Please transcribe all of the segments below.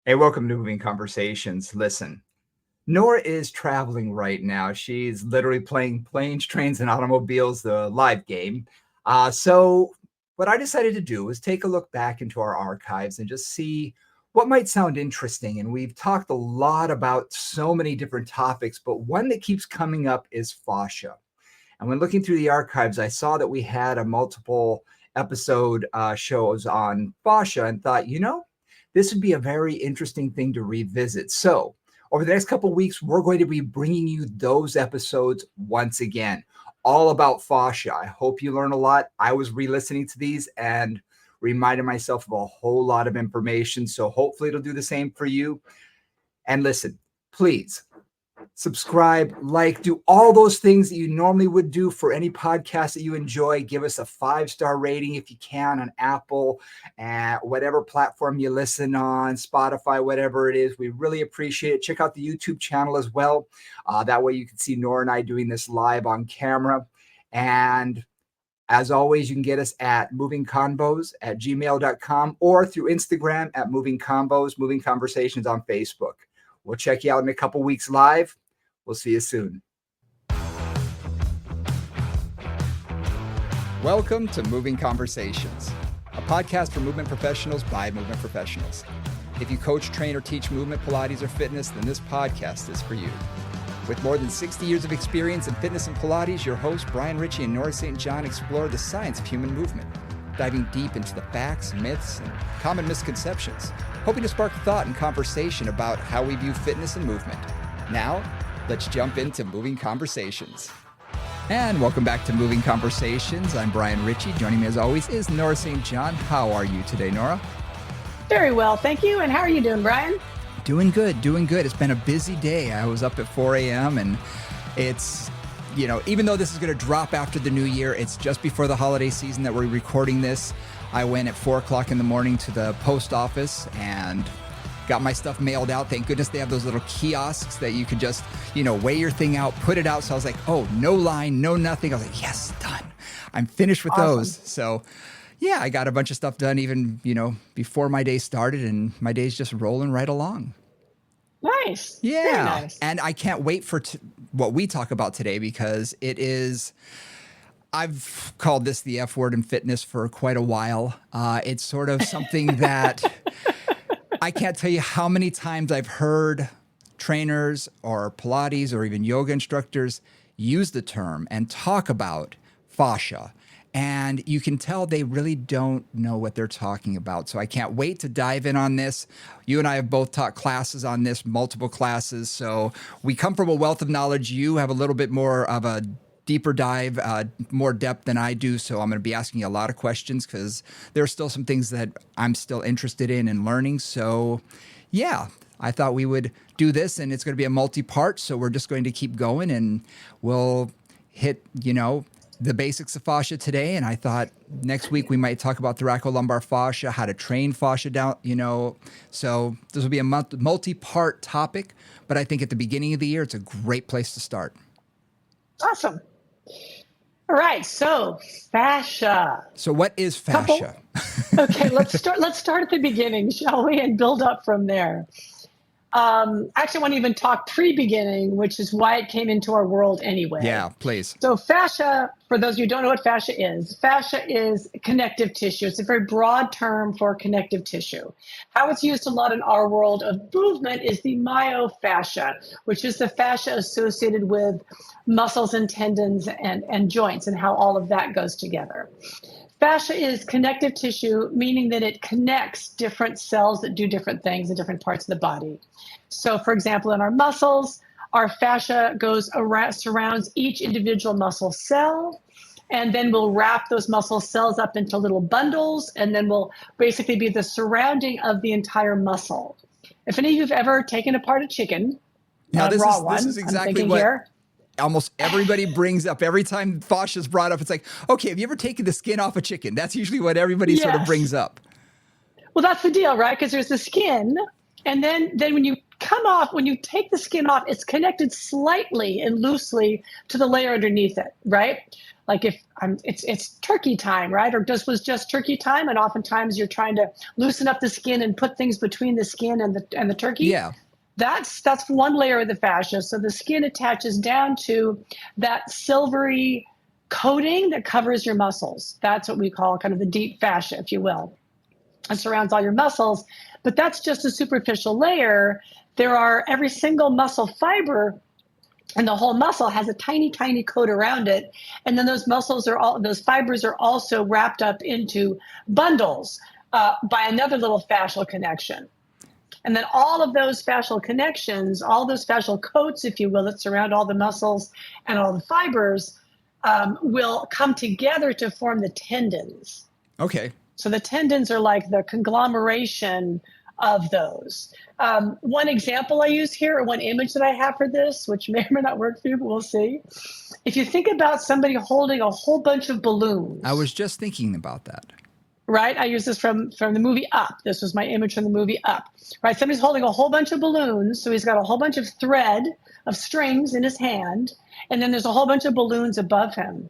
Hey, welcome to Moving Conversations. Listen, Nora is traveling right now. She's literally playing Planes, Trains, and Automobiles, the live game. So, what I decided to do is take a look back into our archives and just see what might sound interesting. And we've talked a lot about so many different topics, but one that keeps coming up is fascia. And when looking through the archives, I saw that we had a multiple episode shows on fascia and thought, this would be a very interesting thing to revisit. So, over the next couple of weeks, we're going to be bringing you those episodes once again, all about fascia. I hope you learn a lot. I was re-listening to these and reminded myself of a whole lot of information. So hopefully it'll do the same for you. And listen, please subscribe, like, do all those things that you normally would do for any podcast that you enjoy. Give us a 5-star rating if you can on Apple and whatever platform you listen on, Spotify, whatever it is. We really appreciate it. Check out the YouTube channel as well. That way you can see Nora and I doing this live on camera. And as always, you can get us at movingconvos@gmail.com or through Instagram at Moving Convos, Moving Conversations on Facebook. We'll check you out in a couple weeks live. We'll see you soon. Welcome to Moving Conversations, a podcast for movement professionals by movement professionals. If you coach, train, or teach movement, Pilates, or fitness, then this podcast is for you. With more than 60 years of experience in fitness and Pilates, your hosts, Brian Ritchie and Nora St. John, explore the science of human movement, diving deep into the facts, myths, and common misconceptions, hoping to spark thought and conversation about how we view fitness and movement. Now, let's jump into Moving Conversations. And welcome back to Moving Conversations. I'm Brian Ritchie. Joining me as always is Nora St. John. How are you today, Nora? Very well, thank you. And how are you doing, Brian? Doing good. It's been a busy day. I was up at 4 a.m. and it's, even though this is going to drop after the new year, it's just before the holiday season that we're recording this. I went at 4 o'clock in the morning to the post office and got my stuff mailed out. Thank goodness they have those little kiosks that you could just, weigh your thing out, put it out. So I was like, oh, no line, no nothing. I was like, yes, done. I'm finished with those. So yeah, I got a bunch of stuff done even, before my day started, and my day's just rolling right along. Nice. Yeah. Very nice. And I can't wait for what we talk about today, because it is, I've called this the F word in fitness for quite a while. It's sort of something that I can't tell you how many times I've heard trainers or Pilates or even yoga instructors use the term and talk about fascia. And you can tell they really don't know what they're talking about. So I can't wait to dive in on this. You and I have both taught classes on this, multiple classes. So we come from a wealth of knowledge. You have a little bit more of a deeper dive, more depth than I do. So I'm going to be asking you a lot of questions because there are still some things that I'm still interested in and learning. So yeah, I thought we would do this, and it's going to be a multi-part. So we're just going to keep going, and we'll hit, the basics of fascia today. And I thought next week we might talk about thoracolumbar fascia, how to train fascia down, So this will be a multi-part topic, but I think at the beginning of the year, it's a great place to start. Awesome. All right. So fascia. So what is fascia? Okay. Let's start at the beginning, shall we? And build up from there. Actually, I want to even talk pre-beginning, which is why it came into our world anyway. Yeah, please. So fascia, for those of you who don't know what fascia is connective tissue. It's a very broad term for connective tissue. How it's used a lot in our world of movement is the myofascia, which is the fascia associated with muscles and tendons and joints, and how all of that goes together. Fascia is connective tissue, meaning that it connects different cells that do different things in different parts of the body. So, for example, in our muscles, our fascia surrounds each individual muscle cell, and then we'll wrap those muscle cells up into little bundles, and then we'll basically be the surrounding of the entire muscle. If any of you have ever taken apart a chicken, now this raw is exactly what here, almost everybody brings up. Every time fascia is brought up, it's like, okay, have you ever taken the skin off a chicken? That's usually what everybody sort of brings up. Well, that's the deal, right? Because there's the skin, and then when you take the skin off, it's connected slightly and loosely to the layer underneath it, right? like if it's turkey time, right? Or was just turkey time, and oftentimes you're trying to loosen up the skin and put things between the skin and the turkey. Yeah. That's one layer of the fascia. So the skin attaches down to that silvery coating that covers your muscles. That's what we call kind of the deep fascia, if you will. It surrounds all your muscles, but that's just a superficial layer. There are every single muscle fiber, and the whole muscle has a tiny, tiny coat around it. And then those fibers are also wrapped up into bundles by another little fascial connection. And then all of those fascial connections, all those fascial coats, if you will, that surround all the muscles and all the fibers, will come together to form the tendons. Okay. So the tendons are like the conglomeration of those. One example I use here, or one image that I have for this, which may or may not work for you, but we'll see. If you think about somebody holding a whole bunch of balloons. I was just thinking about that. Right? I use this from the movie Up. This was my image from the movie Up. Right? Somebody's holding a whole bunch of balloons. So he's got a whole bunch of thread of strings in his hand. And then there's a whole bunch of balloons above him.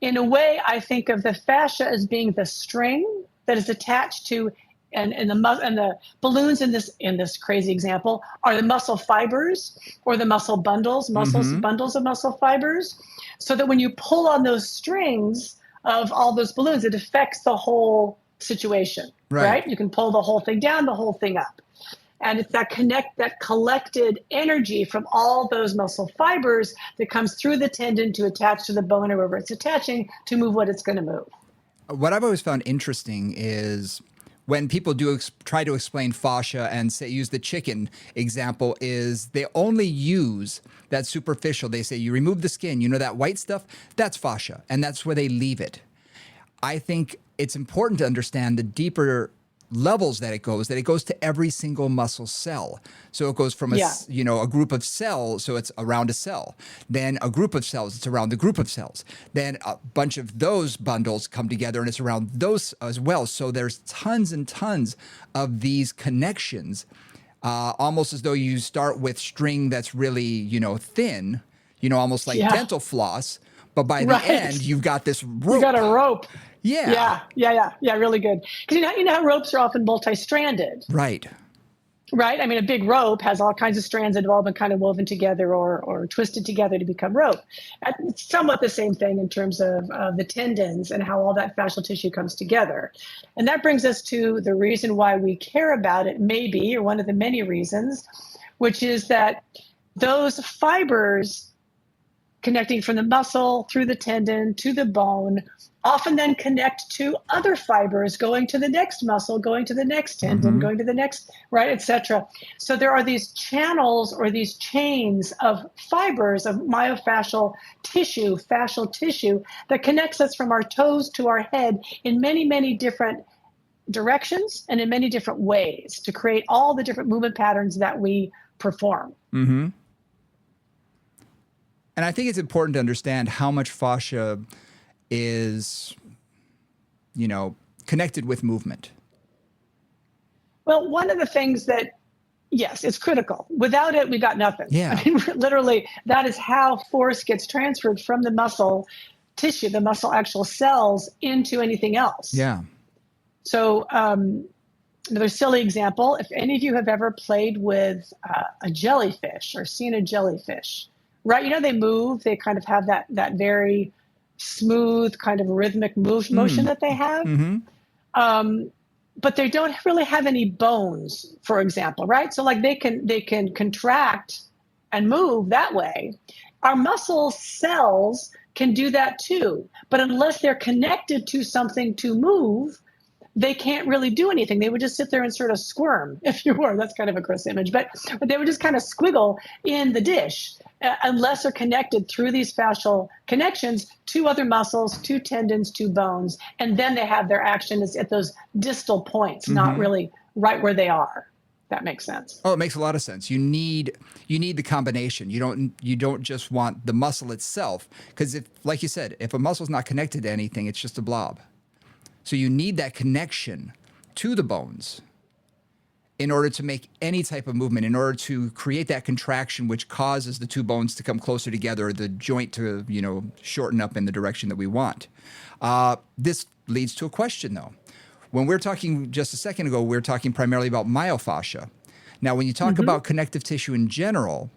In a way, I think of the fascia as being the string that is attached to, and the balloons in this crazy example are the muscle fibers or the muscle bundles, bundles of muscle fibers. So that when you pull on those strings of all those balloons, it affects the whole situation, right? You can pull the whole thing down, the whole thing up. And it's that collected energy from all those muscle fibers that comes through the tendon to attach to the bone or wherever it's attaching to move what it's going to move. What I've always found interesting is when people do try to explain fascia and use the chicken example, is they only use that superficial. They say you remove the skin, that white stuff, that's fascia, and that's where they leave it. I think it's important to understand the deeper levels that it goes to every single muscle cell. So it goes from a group of cells, so it's around a cell. Then a group of cells, it's around the group of cells. Then a bunch of those bundles come together and it's around those as well. So there's tons and tons of these connections, almost as though you start with string that's really, thin, almost like dental floss. But by the end, you've got this rope. You got a rope. Yeah. Yeah, really good. Because you know how ropes are often multi-stranded. Right. I mean, a big rope has all kinds of strands that have all been kind of woven together or twisted together to become rope. It's somewhat the same thing in terms of the tendons and how all that fascial tissue comes together. And that brings us to the reason why we care about it, maybe, or one of the many reasons, which is that those fibers connecting from the muscle through the tendon to the bone often then connect to other fibers going to the next muscle, going to the next tendon, going to the next, etc. So there are these channels or these chains of fibers of myofascial tissue, fascial tissue that connects us from our toes to our head in many, many different directions and in many different ways to create all the different movement patterns that we perform. Mm-hmm. And I think it's important to understand how much fascia is, connected with movement. Well, one of the things that, yes, it's critical. Without it, we got nothing. Yeah. I mean, literally, that is how force gets transferred from the muscle tissue, the muscle actual cells, into anything else. Yeah. So another silly example, if any of you have ever played with a jellyfish or seen a jellyfish, right? They move, they kind of have that very smooth kind of rhythmic motion that they have. But they don't really have any bones, for example, right? So like they can contract and move that way. Our muscle cells can do that too, but unless they're connected to something to move, they can't really do anything. They would just sit there and sort of squirm, if you were. That's kind of a gross image, but they would just kind of squiggle in the dish unless they're connected through these fascial connections to other muscles, to tendons, to bones. And then they have their action is at those distal points, not really right where they are. That makes sense. Oh, it makes a lot of sense. You need the combination. You don't just want the muscle itself, because if, like you said, if a muscle's not connected to anything, it's just a blob. So you need that connection to the bones in order to make any type of movement, in order to create that contraction which causes the two bones to come closer together, the joint to, shorten up in the direction that we want. This leads to a question, though. When we're talking just a second ago, we were talking primarily about myofascia. Now, when you talk about connective tissue in general,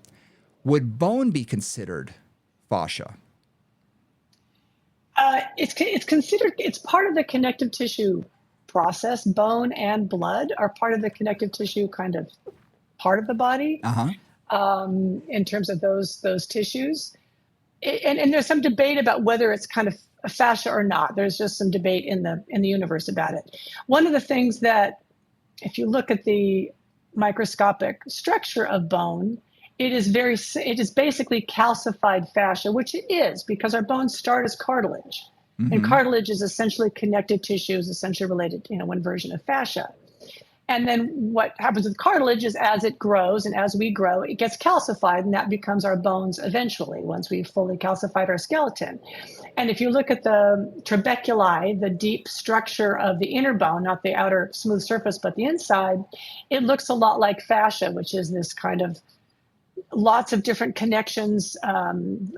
would bone be considered fascia? It's considered, it's part of the connective tissue process. Bone and blood are part of the connective tissue kind of part of the body in terms of those tissues. And there's some debate about whether it's kind of a fascia or not. There's just some debate in the universe about it. One of the things that, if you look at the microscopic structure of bone, it is basically calcified fascia, which it is because our bones start as cartilage. And cartilage is essentially connective tissue, is essentially related, one version of fascia. And then what happens with cartilage is as it grows and as we grow, it gets calcified, and that becomes our bones eventually once we've fully calcified our skeleton. And if you look at the trabeculi, the deep structure of the inner bone, not the outer smooth surface, but the inside, it looks a lot like fascia, which is this kind of lots of different connections,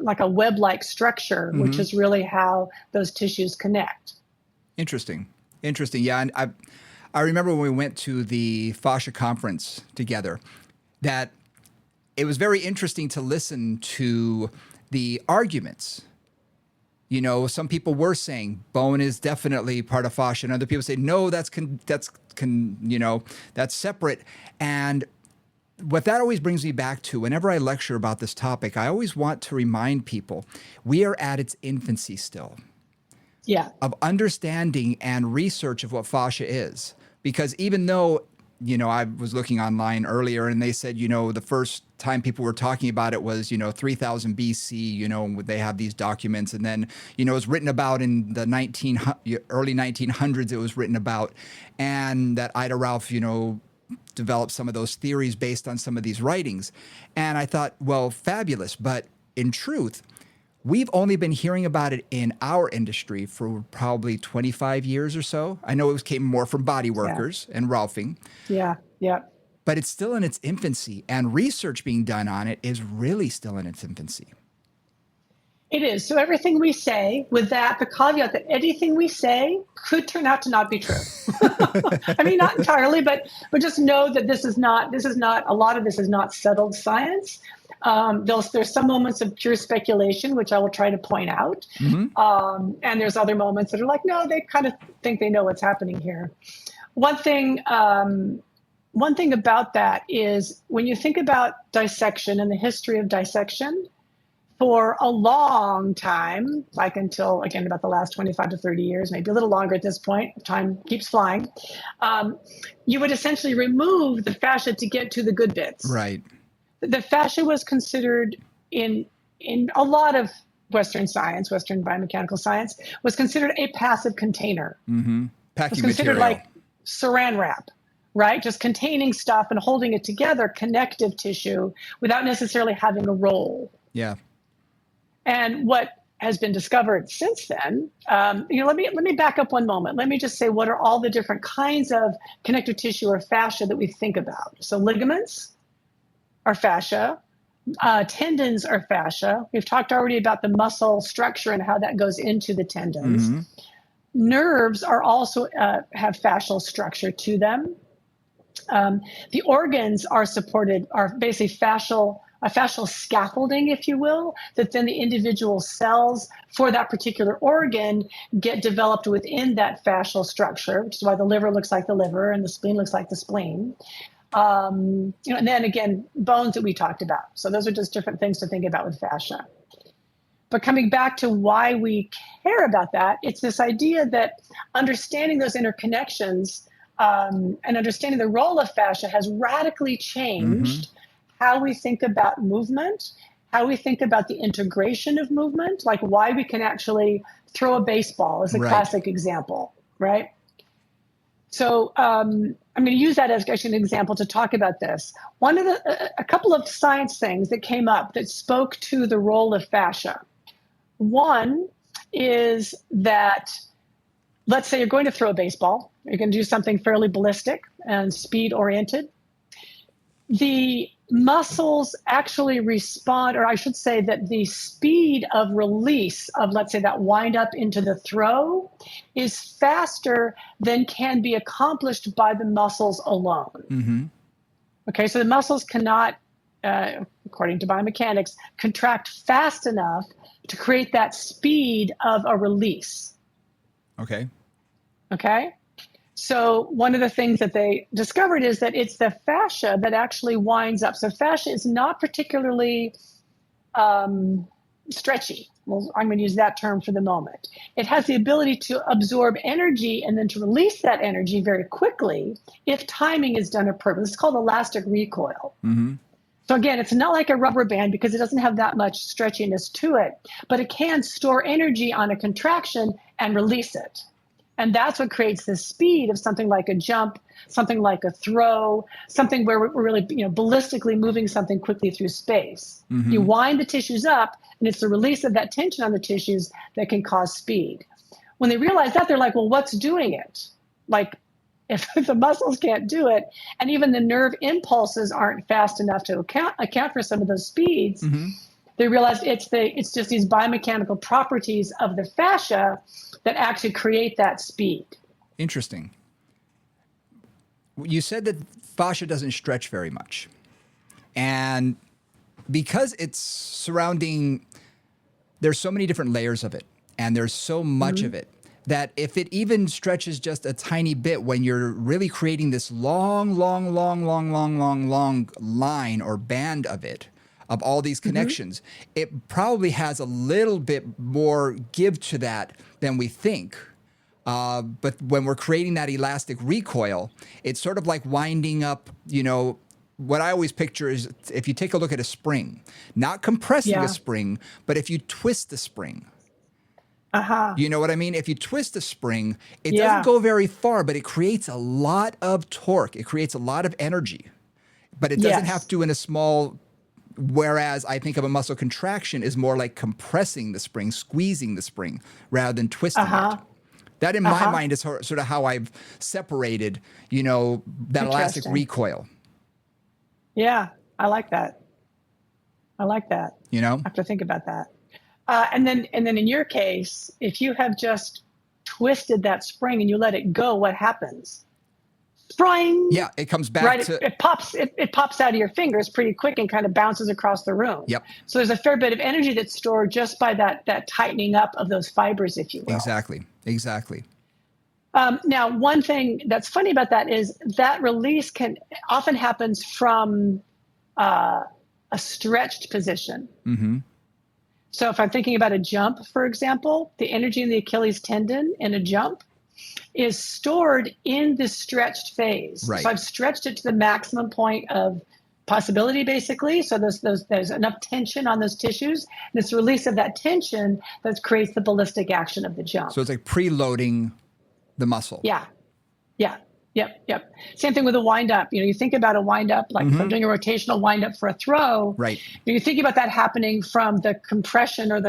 like a web-like structure, which is really how those tissues connect. Interesting. Yeah, and I remember when we went to the fascia conference together, that it was very interesting to listen to the arguments. Some people were saying bone is definitely part of fascia, and other people say no, that's separate. And what that always brings me back to, whenever I lecture about this topic, I always want to remind people we are at its infancy still. Yeah. Of understanding and research of what fascia is. Because even though, I was looking online earlier and they said, the first time people were talking about it was, 3000 BC, they have these documents. And then, it was written about in the early 1900s, it was written about. And that Ida Ralph, developed some of those theories based on some of these writings. And I thought, well, fabulous. But in truth, we've only been hearing about it in our industry for probably 25 years or so. I know it came more from body workers and Ralphing. Yeah. But it's still in its infancy, and research being done on it is really still in its infancy. It is. So everything we say, with that, the caveat that anything we say could turn out to not be true. I mean, not entirely, but just know that this is not, a lot of this is not settled science. There's some moments of pure speculation, which I will try to point out. And there's other moments that are like, no, they kind of think they know what's happening here. One thing about that is when you think about dissection and the history of dissection, for a long time, like until, again, about the last 25 to 30 years, maybe a little longer at this point, time keeps flying, you would essentially remove the fascia to get to the good bits. Right. The fascia was considered in a lot of Western science, Western biomechanical science, was considered a passive container. Packing it was considered material. Like saran wrap, right? Just containing stuff and holding it together, connective tissue, without necessarily having a role. Yeah. And what has been discovered since then, let me back up one moment. Let me just say, what are all the different kinds of connective tissue or fascia that we think about? So ligaments are fascia. Tendons are fascia. We've talked already about the muscle structure and how that goes into the tendons. Nerves are also have fascial structure to them. The organs are basically a fascial scaffolding, if you will, that then the individual cells for that particular organ get developed within that fascial structure, which is why the liver looks like the liver and the spleen looks like the spleen. And then again, bones that we talked about. So those are just different things to think about with fascia. But coming back to why we care about that, it's this idea that understanding those interconnections and understanding the role of fascia has radically changed how we think about movement, how we think about the integration of movement, like why we can actually throw a baseball is a classic example, right? So I'm going to use that as an example to talk about this. A couple of science things that came up that spoke to the role of fascia. One is that, let's say you're going to throw a baseball, you're going to do something fairly ballistic and speed oriented. The muscles actually respond, or I should say that the speed of release of, let's say, that wind up into the throw is faster than can be accomplished by the muscles alone. Mm-hmm. Okay, so the muscles cannot, according to biomechanics, contract fast enough to create that speed of a release. Okay. Okay. So one of the things that they discovered is that it's the fascia that actually winds up. So fascia is not particularly stretchy. Well, I'm going to use that term for the moment. It has the ability to absorb energy and then to release that energy very quickly if timing is done appropriately. It's called elastic recoil. Mm-hmm. So again, it's not like a rubber band because it doesn't have that much stretchiness to it, but it can store energy on a contraction and release it. And that's what creates the speed of something like a jump, something like a throw, something where we're really, ballistically moving something quickly through space. Mm-hmm. You wind the tissues up, and it's the release of that tension on the tissues that can cause speed. When they realize that, they're like, well, what's doing it? Like, if the muscles can't do it, and even the nerve impulses aren't fast enough to account for some of those speeds, Mm-hmm. they realized it's just these biomechanical properties of the fascia that actually create that speed. Interesting. You said that fascia doesn't stretch very much. And because it's surrounding, there's so many different layers of it, and there's so much of it, that if it even stretches just a tiny bit when you're really creating this long line or band of it, of all these connections, it probably has a little bit more give to that than we think. But when we're creating that elastic recoil, it's sort of like winding up, what I always picture is if you take a look at a spring, not compressing a spring, but if you twist the spring. You know what I mean? If you twist a spring, it doesn't go very far, but it creates a lot of torque. It creates a lot of energy, but it doesn't have to in a small. Whereas I think of a muscle contraction is more like compressing the spring, squeezing the spring, rather than twisting it. That in my mind is sort of how I've separated, that elastic recoil. Yeah, I like that. I have to think about that. And then in your case, if you have just twisted that spring and you let it go, what happens? Spring. Yeah, it comes back to it pops out of your fingers pretty quick and kind of bounces across the room. Yep. So there's a fair bit of energy that's stored just by that tightening up of those fibers, if you will. Exactly. Now, one thing that's funny about that is that release often happens from a stretched position. Mm-hmm. So if I'm thinking about a jump, for example, the energy in the Achilles tendon in a jump is stored in the stretched phase. Right. So I've stretched it to the maximum point of possibility, basically. So there's enough tension on those tissues, and it's the release of that tension that creates the ballistic action of the jump. So it's like preloading the muscle. Yeah. Yep. Same thing with a wind up. You think about a wind up, like if I'm doing a rotational wind up for a throw. Right. You think about that happening from the compression or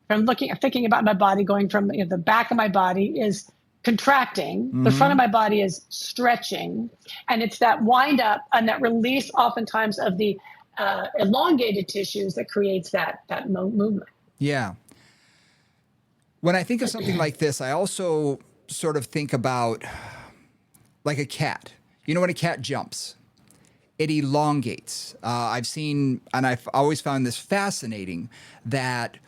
thinking about my body going from the back of my body is contracting, the front of my body is stretching, and it's that wind up and that release oftentimes of the elongated tissues that creates that movement. Yeah. When I think of something like this, I also sort of think about like a cat. When a cat jumps, it elongates. I've seen, and I've always found this fascinating, and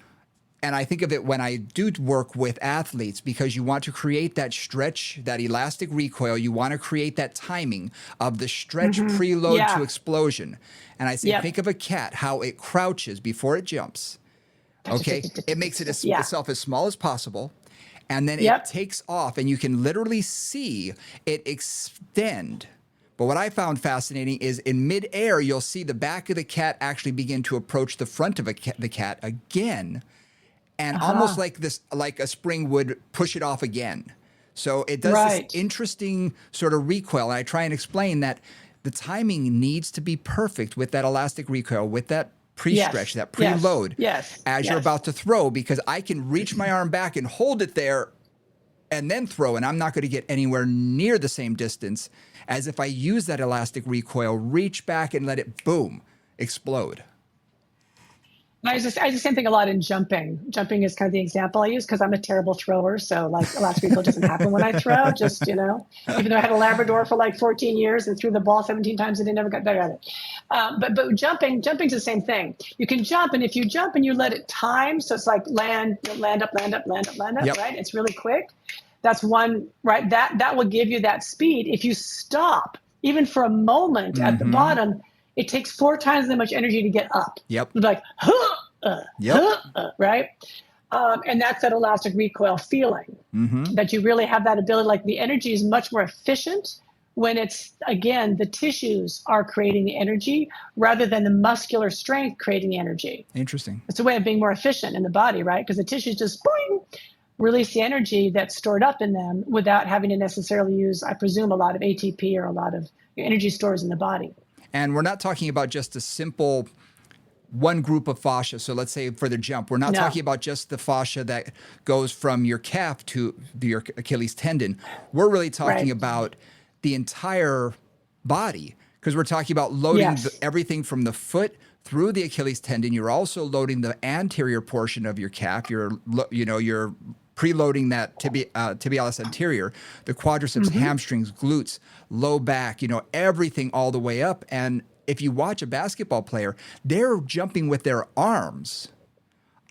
I think of it when I do work with athletes, because you want to create that stretch, that elastic recoil. You want to create that timing of the stretch preload to explosion. And I say, think of a cat, how it crouches before it jumps. Okay. It makes it itself as small as possible. And then it takes off, and you can literally see it extend. But what I found fascinating is in midair, you'll see the back of the cat actually begin to approach the front of the cat again. And almost like a spring would push it off again. So it does this interesting sort of recoil. And I try and explain that the timing needs to be perfect with that elastic recoil, with that pre-stretch, that preload, as you're about to throw, because I can reach my arm back and hold it there and then throw, and I'm not going to get anywhere near the same distance as if I use that elastic recoil, reach back and let it, boom, explode. I just same thing a lot in jumping. Jumping is kind of the example I use because I'm a terrible thrower. So like elastic recoil doesn't happen when I throw. Just, even though I had a Labrador for like 14 years and threw the ball 17 times and it never got better at it. But jumping's the same thing. You can jump, and if you jump and you let it time, so it's like land up, Yep. right? It's really quick. That's one, right? That will give you that speed. If you stop, even for a moment at the bottom, it takes 4 times as much energy to get up. Yep. Like, right? And that's that elastic recoil feeling, that you really have that ability. Like the energy is much more efficient when it's, again, the tissues are creating the energy rather than the muscular strength creating the energy. Interesting. It's a way of being more efficient in the body, right? Because the tissues just boing, release the energy that's stored up in them without having to necessarily use, I presume, a lot of ATP or a lot of energy stores in the body. And we're not talking about just a simple one group of fascia. So let's say for the jump, we're not talking about just the fascia that goes from your calf to your Achilles tendon. We're really talking about the entire body, because we're talking about loading everything from the foot through the Achilles tendon. You're also loading the anterior portion of your calf. You're preloading that tibialis anterior, the quadriceps, hamstrings, glutes, low back, everything all the way up. And if you watch a basketball player, they're jumping with their arms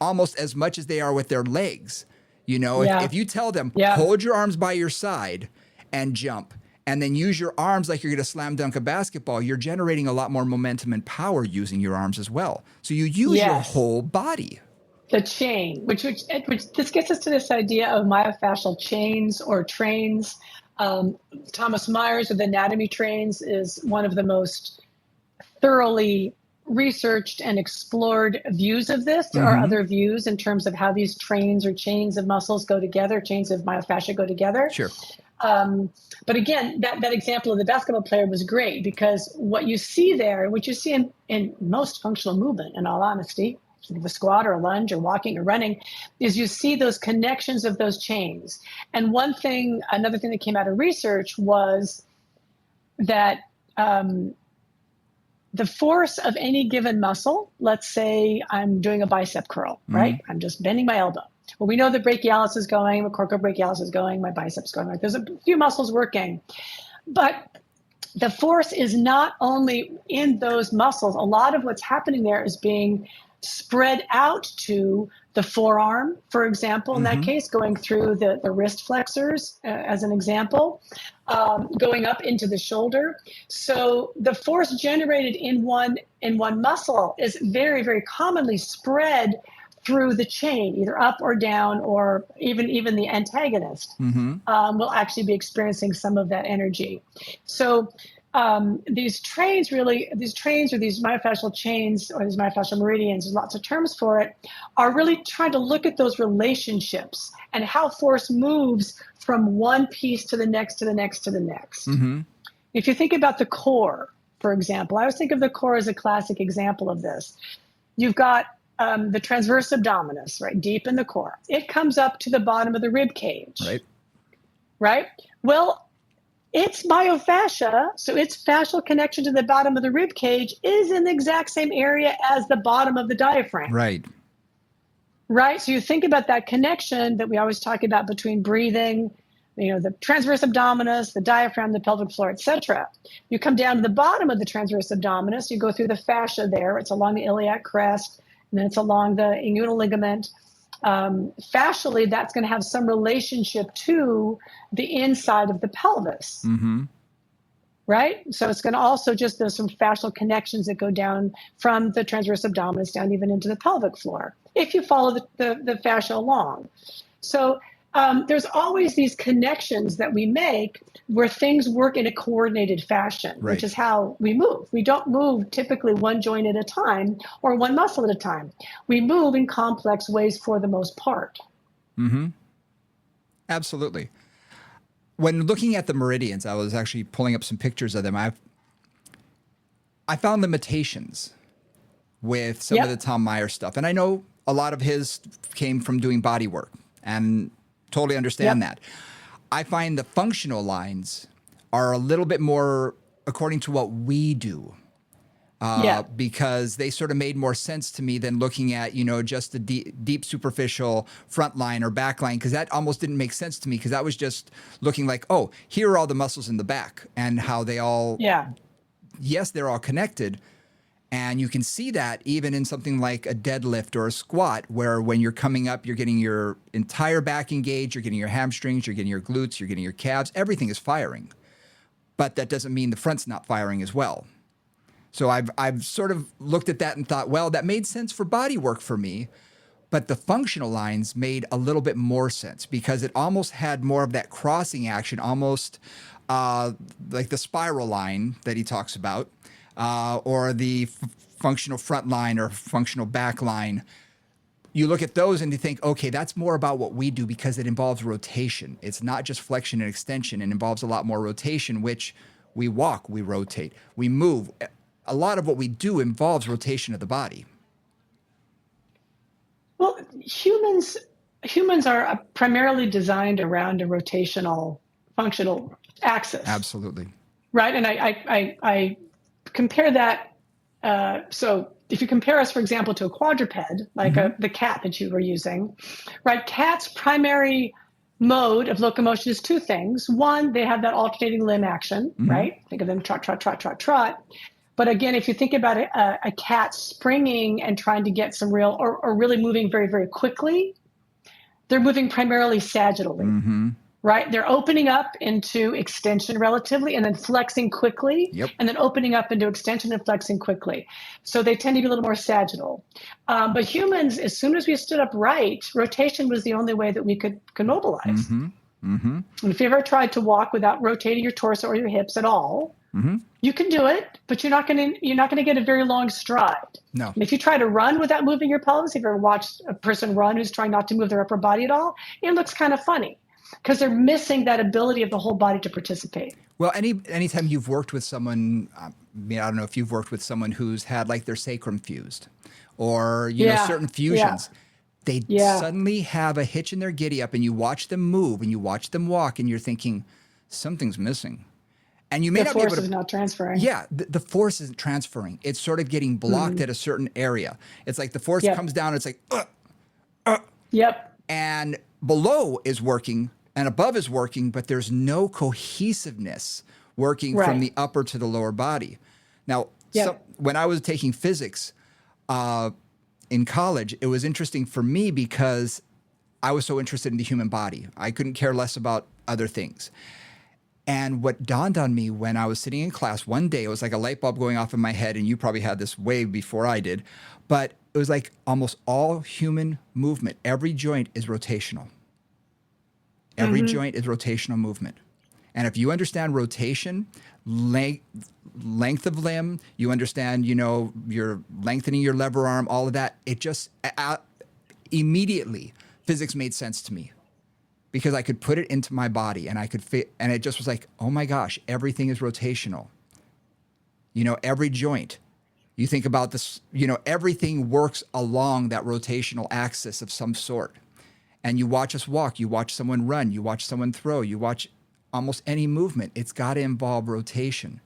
almost as much as they are with their legs. If you tell them, hold your arms by your side and jump, and then use your arms like you're going to slam dunk a basketball, you're generating a lot more momentum and power using your arms as well. So you use your whole body. The chain, which this gets us to this idea of myofascial chains or trains. Thomas Myers with anatomy trains is one of the most thoroughly researched and explored views of this. There are other views in terms of how these trains or chains of muscles go together, chains of myofascia go together. Sure. But again, that example of the basketball player was great, because what you see there, what you see in most functional movement, in all honesty, a squat or a lunge or walking or running, is you see those connections of those chains. And another thing that came out of research was that the force of any given muscle, let's say I'm doing a bicep curl, right? I'm just bending my elbow. Well, we know the brachialis is going, the coracobrachialis is going, my biceps going. Like there's a few muscles working. But the force is not only in those muscles. A lot of what's happening there is being spread out to the forearm, for example, in that case, going through the wrist flexors, as an example, going up into the shoulder. So the force generated in one muscle is very, very commonly spread through the chain, either up or down, or even the antagonist will actually be experiencing some of that energy. So these trains or these myofascial chains or these myofascial meridians, there's lots of terms for it, are really trying to look at those relationships and how force moves from one piece to the next, to the next, to the next. If you think about the core, for example, I always think of the core as a classic example of this. You've got the transverse abdominis, right, deep in the core. It comes up to the bottom of the rib cage. Right? Well, its myofascia, so its fascial connection to the bottom of the rib cage, is in the exact same area as the bottom of the diaphragm. Right? So you think about that connection that we always talk about between breathing, the transverse abdominis, the diaphragm, the pelvic floor, etc. You come down to the bottom of the transverse abdominis, you go through the fascia there. It's along the iliac crest, and then it's along the inguinal ligament. Fascially, that's going to have some relationship to the inside of the pelvis. Right? So it's going to also there's some fascial connections that go down from the transverse abdominis down even into the pelvic floor, if you follow the fascia along. So there's always these connections that we make where things work in a coordinated fashion, which is how we move. We don't move typically one joint at a time or one muscle at a time. We move in complex ways for the most part. Absolutely. When looking at the meridians, I was actually pulling up some pictures of them. I found limitations with some of the Tom Meyer stuff. And I know a lot of his came from doing body work and Totally understand that. I find the functional lines are a little bit more according to what we do. Because they sort of made more sense to me than looking at, just the deep superficial front line or back line, because that almost didn't make sense to me, because that was just looking like, oh, here are all the muscles in the back and how they all, yes, they're all connected. And you can see that even in something like a deadlift or a squat, where when you're coming up, you're getting your entire back engaged, you're getting your hamstrings, you're getting your glutes, you're getting your calves, everything is firing. But that doesn't mean the front's not firing as well. So I've sort of looked at that and thought, well, that made sense for body work for me, but the functional lines made a little bit more sense because it almost had more of that crossing action, almost like the spiral line that he talks about, or the functional front line or functional back line. You look at those and you think, okay, that's more about what we do because it involves rotation. It's not just flexion and extension. It involves a lot more rotation, which we walk, we rotate, we move. A lot of what we do involves rotation of the body. Well, humans are primarily designed around a rotational functional axis. Absolutely. Right. And I compare that. So if you compare us, for example, to a quadruped, like the cat that you were using, right? Cats' primary mode of locomotion is two things. One, they have that alternating limb action, right? Think of them trot, trot, trot, trot, trot. But again, if you think about a cat springing and trying to get some real, or really moving very, very quickly, they're moving primarily sagittally, right? They're opening up into extension relatively and then flexing quickly, and then opening up into extension and flexing quickly. So they tend to be a little more sagittal. But humans, as soon as we stood up right, rotation was the only way that we could mobilize. And if you ever tried to walk without rotating your torso or your hips at all, you can do it, but you're not going to get a very long stride. No. And if you try to run without moving your pelvis, if you've ever watched a person run who's trying not to move their upper body at all, it looks kind of funny because they're missing that ability of the whole body to participate. Well, anytime you've worked with someone, I don't know if you've worked with someone who's had like their sacrum fused or, certain fusions. They suddenly have a hitch in their giddy up and you watch them move and you watch them walk and you're thinking something's missing. And you may not be able to. The force is not transferring. Yeah, the force isn't transferring. It's sort of getting blocked at a certain area. It's like the force comes down. It's like, and below is working and above is working, but there's no cohesiveness working from the upper to the lower body. Now, when I was taking physics in college, it was interesting for me because I was so interested in the human body. I couldn't care less about other things. And what dawned on me when I was sitting in class one day, it was like a light bulb going off in my head, and you probably had this way before I did, but it was like almost all human movement, every joint is rotational. Every joint is rotational movement. And if you understand rotation, length of limb, you understand, you're lengthening your lever arm, all of that, it just immediately, physics made sense to me. Because I could put it into my body and I could fit, and it just was like, oh my gosh, everything is rotational. Every joint. You think about this, everything works along that rotational axis of some sort. And you watch us walk, you watch someone run, you watch someone throw, you watch almost any movement. It's got to involve rotation.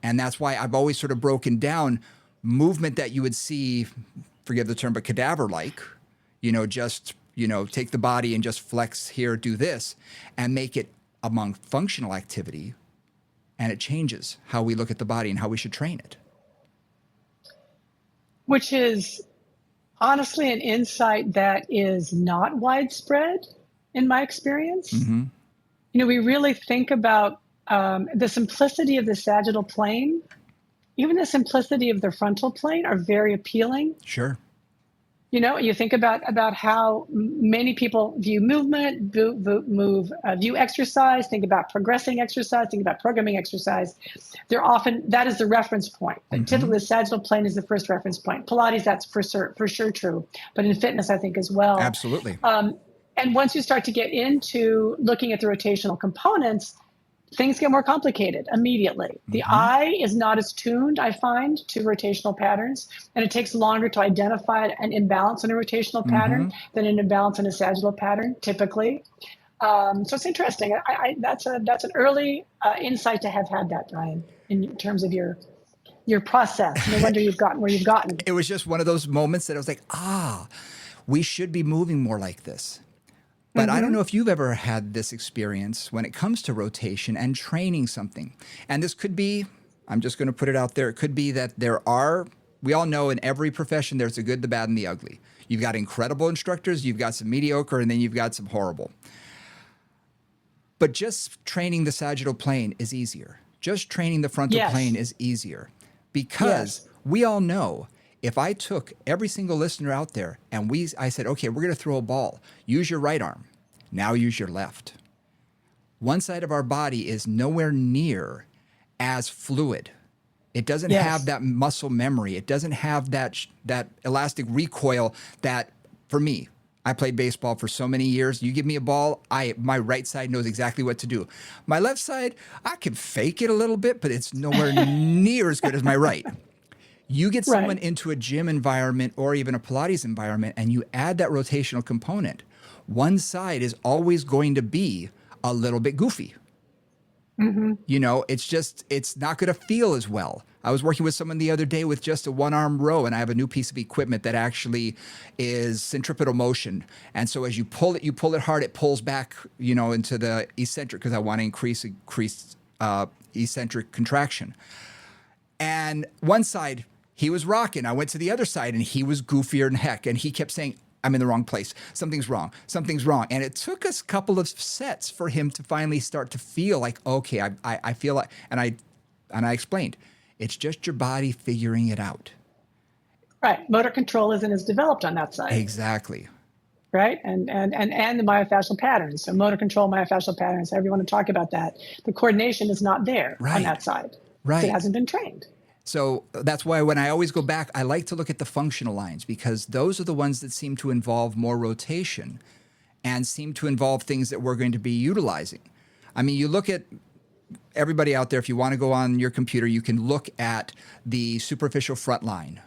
And that's why I've always sort of broken down movement that you would see, forgive the term, but cadaver-like, just take the body and just flex here, do this, and make it among functional activity, and it changes how we look at the body and how we should train it. Which is honestly an insight that is not widespread in my experience. We really think about the simplicity of the sagittal plane, even the simplicity of the frontal plane are very appealing. Sure. You think about how many people view movement, view exercise, think about progressing exercise, think about programming exercise. They're often, that is the reference point. Typically, the sagittal plane is the first reference point. Pilates, that's for sure true. But in fitness, I think as well. Absolutely. And once you start to get into looking at the rotational components, things get more complicated immediately. The eye is not as tuned, I find, to rotational patterns, and it takes longer to identify an imbalance in a rotational pattern than an imbalance in a sagittal pattern, typically. So it's interesting. That's an early insight to have had that, Brian, in terms of your process. No wonder you've gotten where you've gotten. It was just one of those moments that I was like, we should be moving more like this. But I don't know if you've ever had this experience when it comes to rotation and training something. And this could be, I'm just going to put it out there, it could be that we all know in every profession there's the good, the bad, and the ugly. You've got incredible instructors, you've got some mediocre, and then you've got some horrible. But just training the sagittal plane is easier. Just training the frontal plane is easier. Because we all know, if I took every single listener out there and I said, okay, we're going to throw a ball. Use your right arm. Now use your left. One side of our body is nowhere near as fluid. It doesn't have that muscle memory. It doesn't have that elastic recoil that, for me, I played baseball for so many years. You give me a ball, my right side knows exactly what to do. My left side, I can fake it a little bit, but it's nowhere near as good as my right. You get someone into a gym environment or even a Pilates environment, and you add that rotational component. One side is always going to be a little bit goofy. You know, it's not going to feel as well. I was working with someone the other day with just a one-arm row, and I have a new piece of equipment that actually is centripetal motion. And so as you pull it hard, it pulls back, you know, into the eccentric, because I want to increase eccentric contraction. And one side, he was rocking. I went to the other side, and he was goofier than heck. And he kept saying, I'm in the wrong place. Something's wrong. Something's wrong. And it took us a couple of sets for him to finally start to feel like, okay, I feel like, and I explained, it's just your body figuring it out. Right. Motor control isn't as developed on that side. Exactly. Right. And the myofascial patterns. So motor control, myofascial patterns, however you want to talk about that. The coordination is not there on that side. Right. It hasn't been trained. So that's why when I always go back, I like to look at the functional lines, because those are the ones that seem to involve more rotation and seem to involve things that we're going to be utilizing. I mean, you look at everybody out there, if you want to go on your computer, you can look at the superficial front line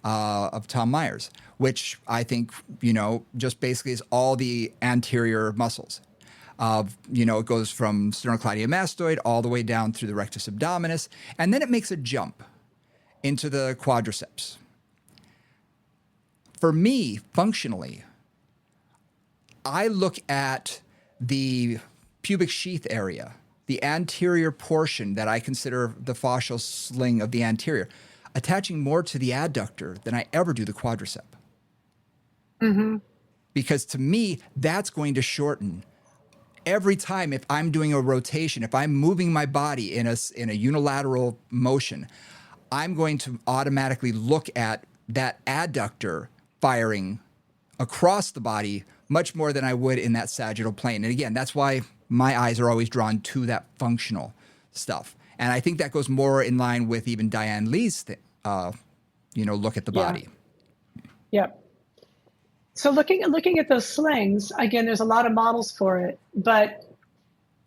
of Tom Myers, which I think, you know, just basically is all the anterior muscles. You know, it goes from sternocleidomastoid all the way down through the rectus abdominis, and then it makes a jump into the quadriceps. For me, functionally, I look at the pubic sheath area, the anterior portion that I consider the fascial sling of the anterior, attaching more to the adductor than I ever do the quadricep. Because to me, that's going to shorten. Every time, if I'm doing a rotation, if I'm moving my body in a unilateral motion, I'm going to automatically look at that adductor firing across the body much more than I would in that sagittal plane. And again, that's why my eyes are always drawn to that functional stuff. And I think that goes more in line with even Diane Lee's, look at the body. Yep. So looking at those slings, again, there's a lot of models for it, but...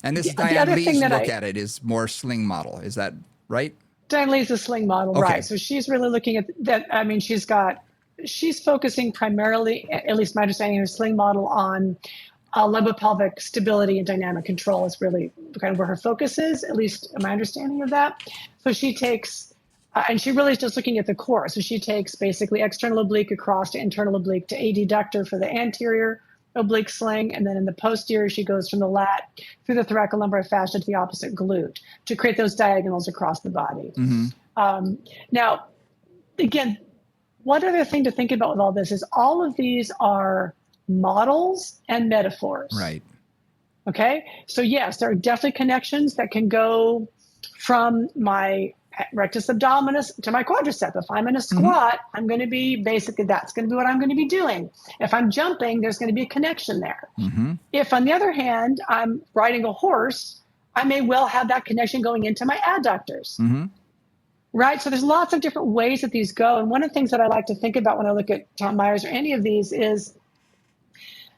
And this is Diane Lee's look at it is more sling model. Is that right? Diane Lee's a sling model, right. So she's really looking at that. I mean, she's focusing primarily, at least my understanding, her sling model on lumbar-pelvic stability and dynamic control is really kind of where her focus is, at least my understanding of that. So she takes... and she really is just looking at the core. So she takes basically external oblique across to internal oblique to adductor for the anterior oblique sling. And then in the posterior, she goes from the lat through the thoracolumbar fascia to the opposite glute to create those diagonals across the body. Now, again, one other thing to think about with all this is all of these are models and metaphors. Right. Okay. So yes, there are definitely connections that can go from my rectus abdominis to my quadricep. If I'm in a squat, I'm going to be that's going to be what I'm going to be doing. If I'm jumping, there's going to be a connection there. If on the other hand, I'm riding a horse, I may well have that connection going into my adductors. Right. So there's lots of different ways that these go. And one of the things that I like to think about when I look at Tom Myers or any of these is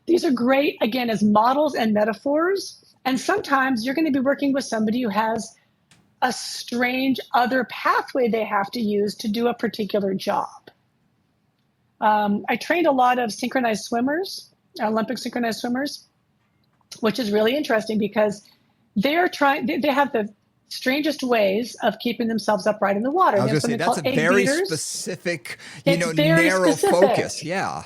these are great, again, as models and metaphors. And sometimes you're going to be working with somebody who has a strange other pathway they have to use to do a particular job. I trained a lot of synchronized swimmers, Olympic synchronized swimmers, which is really interesting because they have the strangest ways of keeping themselves upright in the water. I was going to say, that's a very specific, narrow focus. Yeah.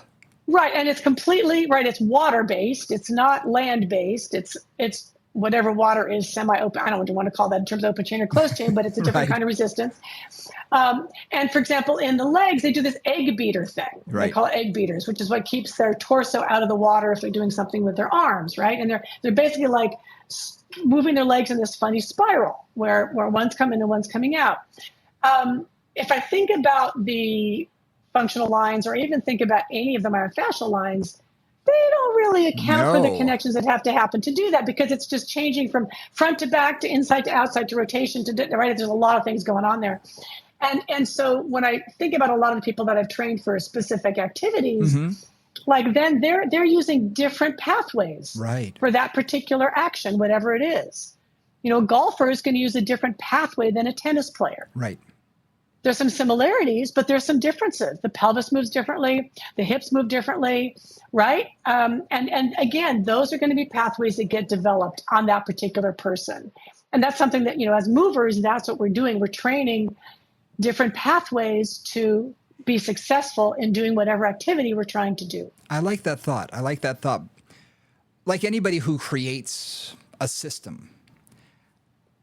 Right. And it's completely right. It's water-based. It's not land-based. It's whatever water is semi-open. I don't want to call that in terms of open chain or closed chain, but it's a different kind of resistance. And for example, in the legs, they do this egg beater thing. Right. They call it egg beaters, which is what keeps their torso out of the water if they're doing something with their arms, right? And they're basically like moving their legs in this funny spiral where one's coming and one's coming out. If I think about the functional lines or even think about any of the myofascial lines, they don't really account for the connections that have to happen to do that because it's just changing from front to back to inside to outside to rotation to right. There's a lot of things going on there. And so when I think about a lot of the people that I've trained for specific activities, like then they're using different pathways for that particular action, whatever it is. A golfer is going to use a different pathway than a tennis player. Right. There's some similarities, but there's some differences. The pelvis moves differently. The hips move differently, right? And again, those are going to be pathways that get developed on that particular person. And that's something that, as movers, that's what we're doing. We're training different pathways to be successful in doing whatever activity we're trying to do. I like that thought. Like anybody who creates a system,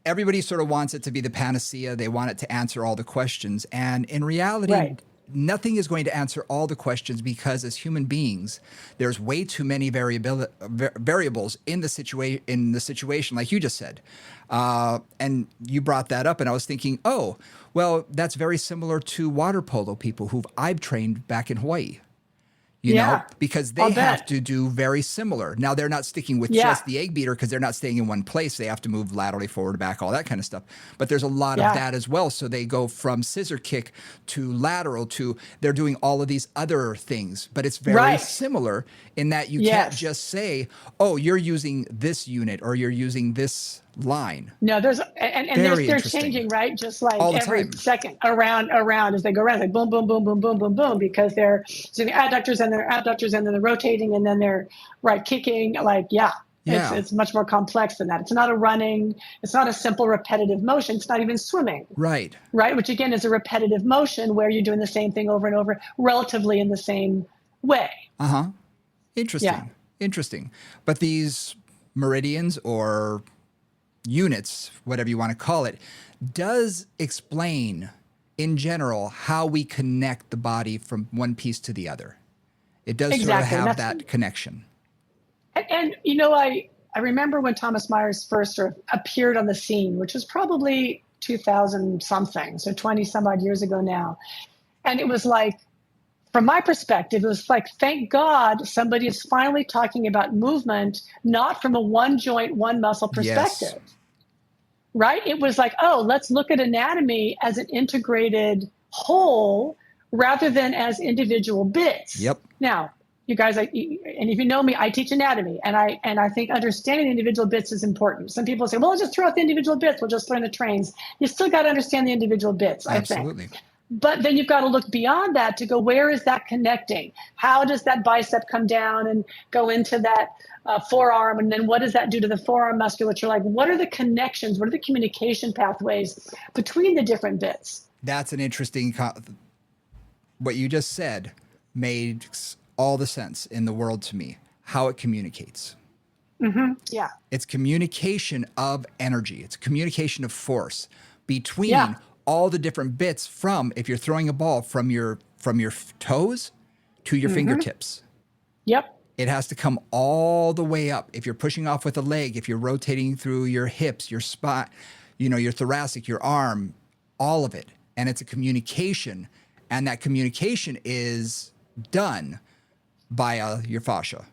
everybody sort of wants it to be the panacea. They want it to answer all the questions. And in reality, nothing is going to answer all the questions because as human beings, there's way too many variables in the situation, like you just said. And you brought that up, and I was thinking, oh, well, that's very similar to water polo people who I've trained back in Hawaii. You know, because they have to do very similar. Now, they're not sticking with just the egg beater because they're not staying in one place. They have to move laterally forward, back, all that kind of stuff. But there's a lot of that as well. So they go from scissor kick to lateral to they're doing all of these other things. But it's very similar in that you can't just say, oh, you're using this unit or you're using this line. No, they're changing, right? Just like every second around as they go around, like boom, boom, boom, boom, boom, boom, boom, because they're doing adductors and then they're rotating and then they're kicking. It's much more complex than that. It's not it's not a simple repetitive motion. It's not even swimming. Right. Which again is a repetitive motion where you're doing the same thing over and over, relatively in the same way. Interesting. But these meridians or units, whatever you want to call it, does explain in general how we connect the body from one piece to the other. It does sort of have that connection. And I remember when Thomas Myers first sort of appeared on the scene, which was probably 2000 something, so 20 some odd years ago now. And it was like, from my perspective, it was like, thank God somebody is finally talking about movement, not from a one joint, one muscle perspective. Right? It was like, oh, let's look at anatomy as an integrated whole rather than as individual bits. Now, you guys, and if you know me, I teach anatomy, and I think understanding the individual bits is important. Some people say, well, just throw out the individual bits. We'll just learn the trains. You still got to understand the individual bits, I think. But then you've got to look beyond that to go, where is that connecting? How does that bicep come down and go into that forearm? And then what does that do to the forearm musculature? Like, what are the connections? What are the communication pathways between the different bits? That's an interesting, what you just said made all the sense in the world to me, how it communicates. It's communication of energy. It's communication of force between all the different bits from, if you're throwing a ball from your toes to your fingertips. It has to come all the way up. If you're pushing off with a leg, if you're rotating through your hips, your spine, your thoracic, your arm, all of it. And it's a communication. And that communication is done by your fascia.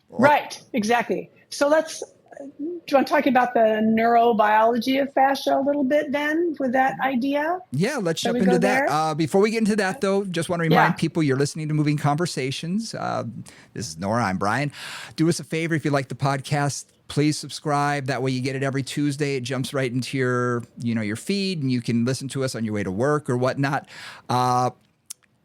Right, exactly. So let's you want to talk about the neurobiology of fascia a little bit then with that idea? Yeah, let's Shall jump we into go that. there? Before we get into that, though, just want to Yeah. remind people you're listening to Moving Conversations. This is Nora. I'm Brian. Do us a favor if you like the podcast. Please subscribe. That way you get it every Tuesday. It jumps right into your feed, and you can listen to us on your way to work or whatnot.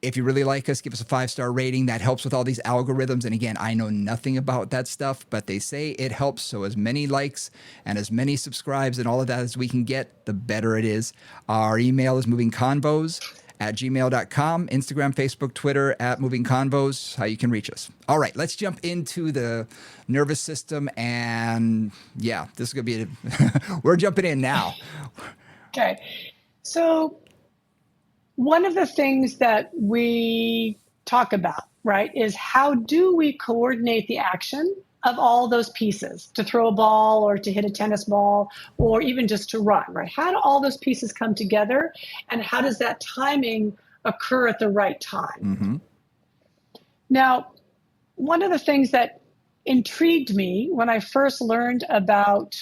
If you really like us, give us a 5-star rating. That helps with all these algorithms. And again, I know nothing about that stuff, but they say it helps. So as many likes and as many subscribes and all of that as we can get, the better it is. Our email is movingconvos@gmail.com. Instagram, Facebook, Twitter @movingconvos, how you can reach us. All right, let's jump into the nervous system. And yeah, this is going to be, we're jumping in now. Okay. So one of the things that we talk about, right, is how do we coordinate the action of all those pieces to throw a ball or to hit a tennis ball or even just to run, right? How do all those pieces come together and how does that timing occur at the right time? Mm-hmm. Now, one of the things that intrigued me when I first learned about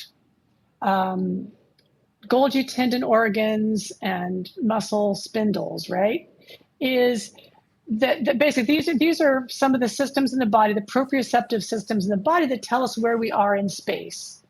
Golgi tendon organs and muscle spindles, right, is that basically these are some of the systems in the body, the proprioceptive systems in the body that tell us where we are in space,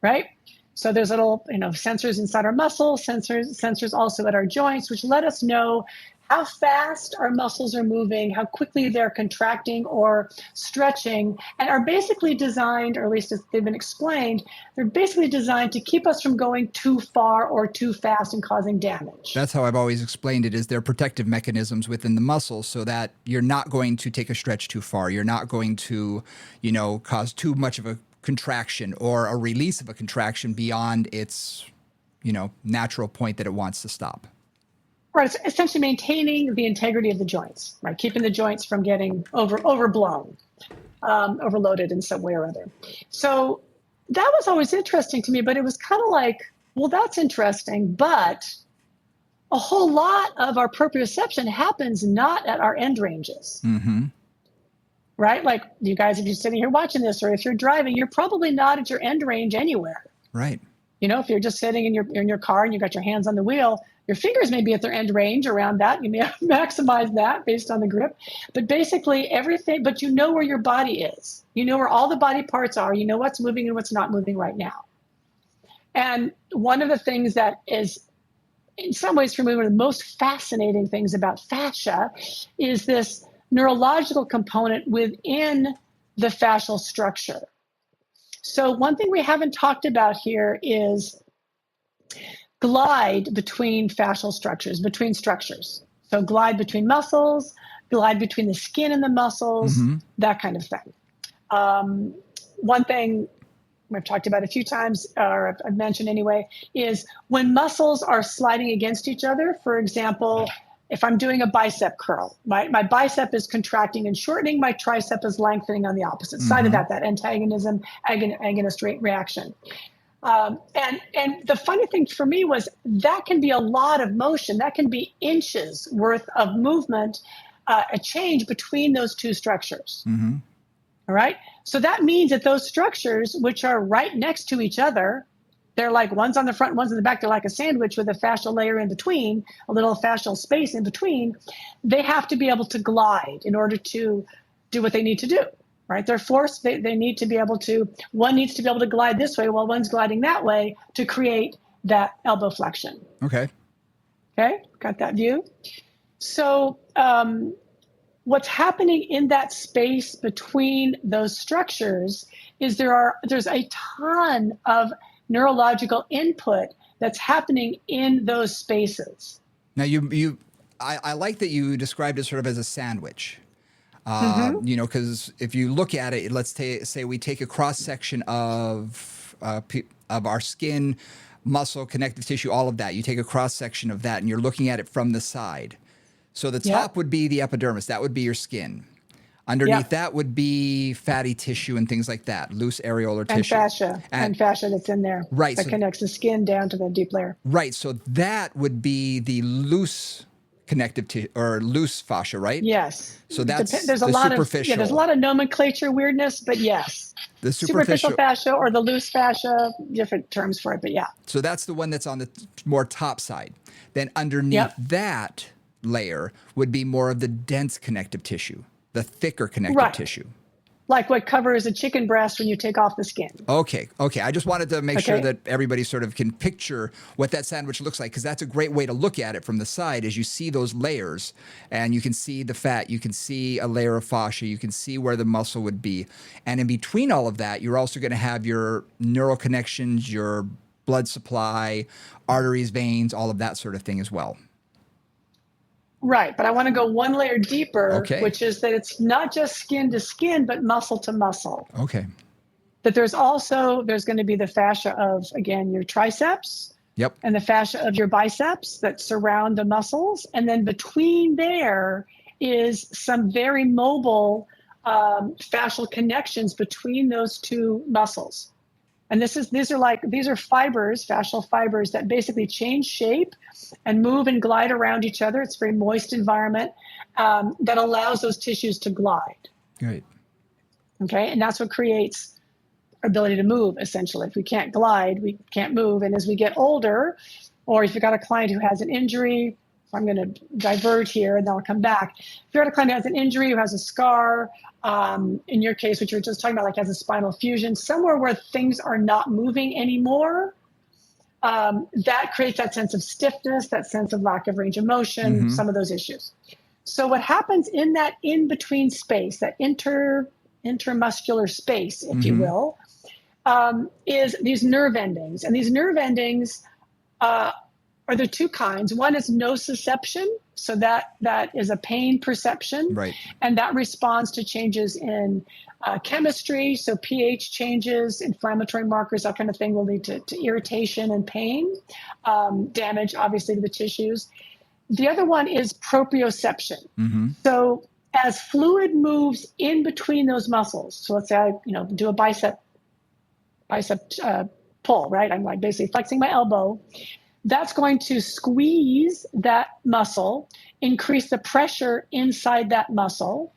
right? So there's little sensors inside our muscles, sensors also at our joints, which let us know how fast our muscles are moving, how quickly they're contracting or stretching, and are basically designed, or at least as they've been explained, they're basically designed to keep us from going too far or too fast and causing damage. That's how I've always explained it, is they're protective mechanisms within the muscle so that you're not going to take a stretch too far. You're not going to, cause too much of a contraction or a release of a contraction beyond its, natural point that it wants to stop. Right, it's essentially maintaining the integrity of the joints, right? Keeping the joints from getting overblown, overloaded in some way or other. So that was always interesting to me, but it was kind of like, well, that's interesting, but a whole lot of our proprioception happens not at our end ranges. Mm-hmm. Right? Like you guys, if you're sitting here watching this, or if you're driving, you're probably not at your end range anywhere. Right. If you're just sitting in your car and you got your hands on the wheel, your fingers may be at their end range around that. You may maximize that based on the grip. But basically everything, but you know where your body is. You know where all the body parts are. You know what's moving and what's not moving right now. And one of the things that is, in some ways, for me, one of the most fascinating things about fascia is this neurological component within the fascial structure. So one thing we haven't talked about here is glide between fascial structures, between structures. So glide between muscles, glide between the skin and the muscles, Mm-hmm. that kind of thing. One thing we've talked about a few times, or I've mentioned anyway, is when muscles are sliding against each other. For example, if I'm doing a bicep curl, my bicep is contracting and shortening, my tricep is lengthening on the opposite side of that antagonism, agonist reaction. And the funny thing for me was that can be a lot of motion. That can be inches worth of movement, a change between those two structures. Mm-hmm. All right. So that means that those structures, which are right next to each other, they're like one's on the front, one's in the back. They're like a sandwich with a fascial layer in between, a little fascial space in between. They have to be able to glide in order to do what they need to do. Right? They're forced. They need to be able to, one needs to be able to glide this way while one's gliding that way to create that elbow flexion. Okay. Okay. Got that view? So what's happening in that space between those structures is there's a ton of neurological input that's happening in those spaces. Now I like that you described it sort of as a sandwich. Because if you look at it, let's say we take a cross section of our skin, muscle, connective tissue, all of that. You take a cross section of that, and you're looking at it from the side. So the top would be the epidermis. That would be your skin. Underneath that would be fatty tissue and things like that, loose areolar tissue. And fascia that's in there. Right. That connects the skin down to the deep layer. Right. So that would be the loose connective or loose fascia, right? Yes. So that's there's a the lot superficial. there's a lot of nomenclature weirdness, but yes. The Superficial fascia or the loose fascia, different terms for it, but yeah. So that's the one that's on the more top side. Then underneath that layer would be more of the dense connective tissue, the thicker connective tissue. Like what covers a chicken breast when you take off the skin. Okay. I just wanted to make sure that everybody sort of can picture what that sandwich looks like, because that's a great way to look at it from the side, as you see those layers and you can see the fat, you can see a layer of fascia, you can see where the muscle would be. And in between all of that, you're also going to have your neural connections, your blood supply, arteries, veins, all of that sort of thing as well. Right, but I want to go one layer deeper, which is that it's not just skin to skin, but muscle to muscle. Okay. That there's going to be the fascia of, again, your triceps. Yep. And the fascia of your biceps that surround the muscles. And then between there is some very mobile fascial connections between those two muscles. And these are fibers, fascial fibers that basically change shape and move and glide around each other. It's a very moist environment that allows those tissues to glide. Right. Okay. And that's what creates our ability to move, essentially. If we can't glide, we can't move. And as we get older, or if you've got a client who has an injury, I'm going to divert here and then I'll come back. If you're at a client who has an injury, who has a scar, in your case, which you were just talking about, like has a spinal fusion, somewhere where things are not moving anymore, that creates that sense of stiffness, that sense of lack of range of motion, some of those issues. So what happens in that in-between space, that intermuscular space, if you will, is these nerve endings. And these nerve endings are the two kinds. One is nociception, so that is a pain perception, right, and that responds to changes in chemistry, so pH changes, inflammatory markers, that kind of thing will lead to irritation and pain, damage, obviously, to the tissues. The other one is proprioception. So as fluid moves in between those muscles, so let's say I do a bicep pull, right? I'm like basically flexing my elbow. That's going to squeeze that muscle, increase the pressure inside that muscle,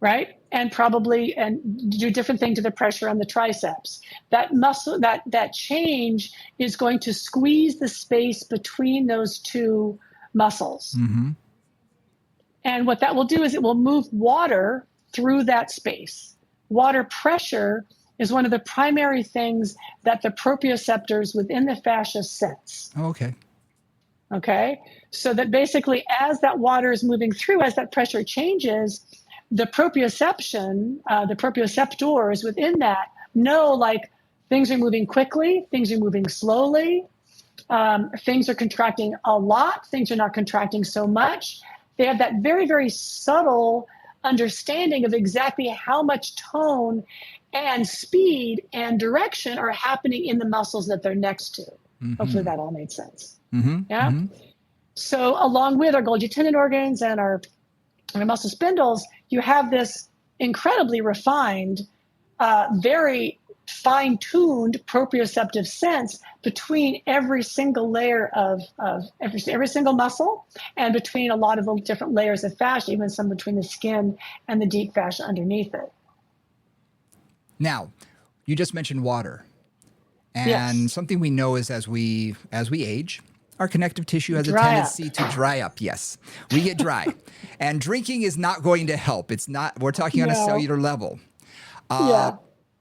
right? And do different thing to the pressure on the triceps. That muscle, that change is going to squeeze the space between those two muscles. And what that will do is it will move water through that space. Water pressure is one of the primary things that the proprioceptors within the fascia sense. Okay. So that basically as that water is moving through, as that pressure changes, the proprioception, the proprioceptors within that know like things are moving quickly, things are moving slowly, things are contracting a lot, things are not contracting so much. They have that very, very subtle understanding of exactly how much tone and speed and direction are happening in the muscles that they're next to. Hopefully that all made sense. So along with our Golgi tendon organs and our muscle spindles, you have this incredibly refined, very fine-tuned proprioceptive sense between every single layer of every single muscle, and between a lot of the different layers of fascia, even some between the skin and the deep fascia underneath it. Now, you just mentioned water, and something we know is as we age, our connective tissue has a tendency to dry up. Yes, we get dry, and drinking is not going to help. It's not. We're talking on a cellular level.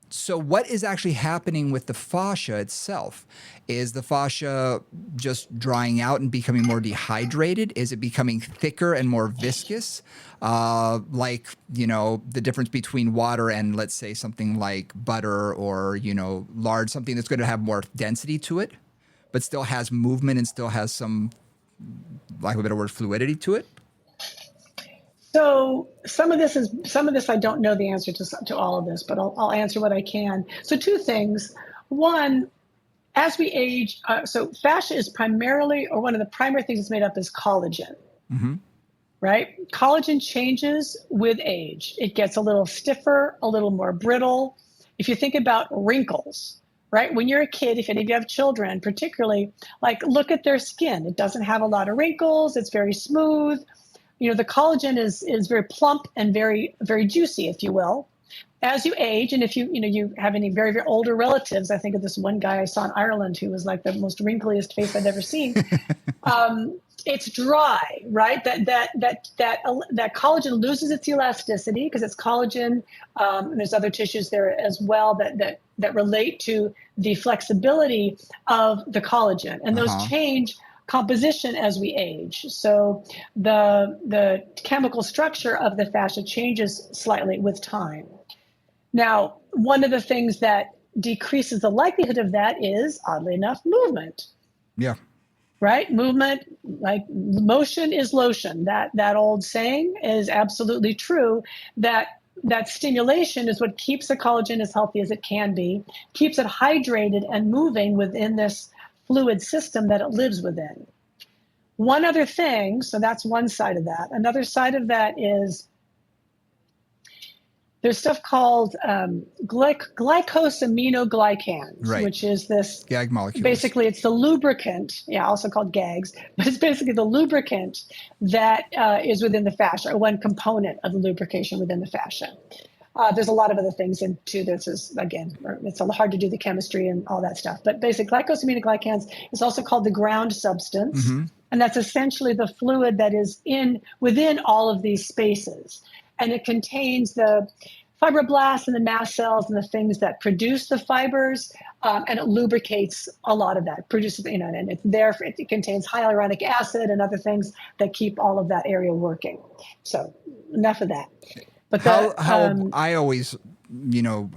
So what is actually happening with the fascia itself? Is the fascia just drying out and becoming more dehydrated? Is it becoming thicker and more viscous? Like, the difference between water and, let's say, something like butter or, lard, something that's going to have more density to it, but still has movement and still has some, lack of a better word, fluidity to it? So some of this I don't know the answer to all of this, but I'll answer what I can. So two things. One, as we age, so fascia is primarily, or one of the primary things it's made up is collagen, right? Collagen changes with age. It gets a little stiffer, a little more brittle. If you think about wrinkles, right? When you're a kid, if any of you have children, particularly, like look at their skin. It doesn't have a lot of wrinkles. It's very smooth. The collagen is very plump and very, very juicy, if you will. As you age, and if you have any very, very older relatives, I think of this one guy I saw in Ireland who was like the most wrinkliest face I'd ever seen. It's dry, right? That collagen loses its elasticity because it's collagen. And there's other tissues there as well that relate to the flexibility of the collagen, and those change composition as we age. So the chemical structure of the fascia changes slightly with time. Now, one of the things that decreases the likelihood of that is, oddly enough, movement. Yeah. Right? Movement, like motion is lotion. That old saying is absolutely true, that stimulation is what keeps the collagen as healthy as it can be, keeps it hydrated and moving within this fluid system that it lives within. One other thing, so that's one side of that. Another side of that is there's stuff called glycosaminoglycans, right, which is this gag molecule. Basically, it's the lubricant, also called gags, but it's basically the lubricant that is within the fascia, or one component of the lubrication within the fascia. There's a lot of other things into this. Again, it's hard to do the chemistry and all that stuff. But basically, glycosaminoglycans is also called the ground substance, and that's essentially the fluid that is within all of these spaces. And it contains the fibroblasts and the mast cells and the things that produce the fibers, and it lubricates a lot of that. It produces, and it's there. It contains hyaluronic acid and other things that keep all of that area working. So enough of that. But how I always,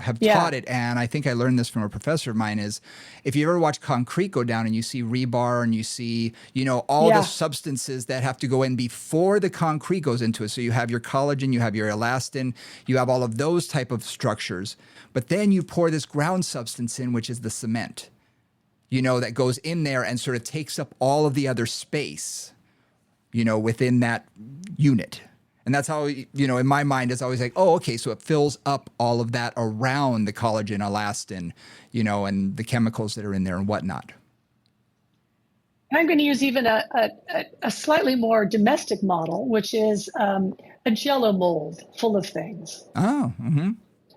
have taught it, and I think I learned this from a professor of mine, is if you ever watch concrete go down and you see rebar and you see, all the substances that have to go in before the concrete goes into it. So you have your collagen, you have your elastin, you have all of those type of structures. But then you pour this ground substance in, which is the cement, that goes in there and sort of takes up all of the other space, within that unit. And that's how, in my mind, it's always like, oh, okay, so it fills up all of that around the collagen, elastin, and the chemicals that are in there and whatnot. And I'm going to use even a slightly more domestic model, which is a Jell-O mold full of things. Oh,